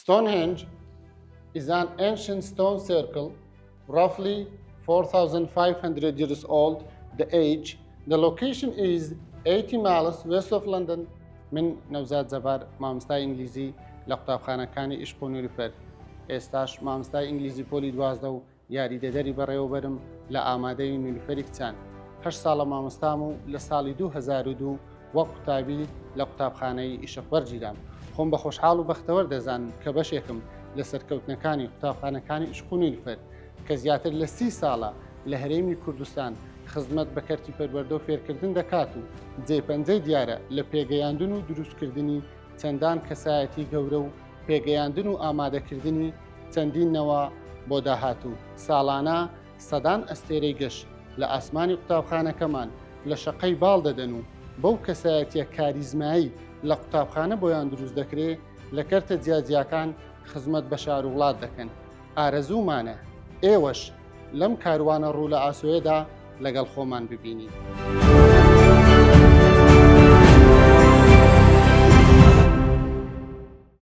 Stonehenge is an ancient stone circle, roughly 4,500 years old. The age, the location is 80 miles west of London. من نوزاد زەبار مامۆستای ئینگلیزی لە قوتابخانەکانی عیشق و نیلوفەر. ئێستاش مامۆستای ئینگلیزی پۆلی دوازدە و یاریدەدەری بەڕێوەبەرم لە ئامادەی نیلوفەری کچان. 8 ساڵە مامۆستام و لە ساڵی 2002 وەک قوتابی لە قوتابخانەی عیشق وەرگیرام. خۆم بە خۆشحاڵ و بەختەوەر دەزانم کە بەشێکم لە سەرکەوتنەکانی قوتابخانەکانی عیشق و نیلوفەر کە زیاتر لە 30 ساڵە لە هەرێمی کوردستان خزمەت بە کەرتی پەروەردە و فێرکردن دەکات و جێپەنجەی دیارە لە پێگەیاندن و دروستکردنی چەندان کەسایەتی گەورە و پێگەیاندن و ئامادەکردنی چەندینەوە بۆ داهاتوو. ساڵانە سەدان ئەستێرەی گەشت لە ئاسمانی قوتابخانەکەمان لە شەقەی باڵ دەدەن و بەو کەسایەتیە کاریزمایی لە قوتابخانە بۆیان دروست دەکرێت لە کەرتە جیاجیاکان خزمەت بە شار و وڵات دەکەن. ئارەزوومانە ئێوەش لەم کاروانە ڕوو لە ئاسۆیەدا لەگەڵ خۆمان ببینین.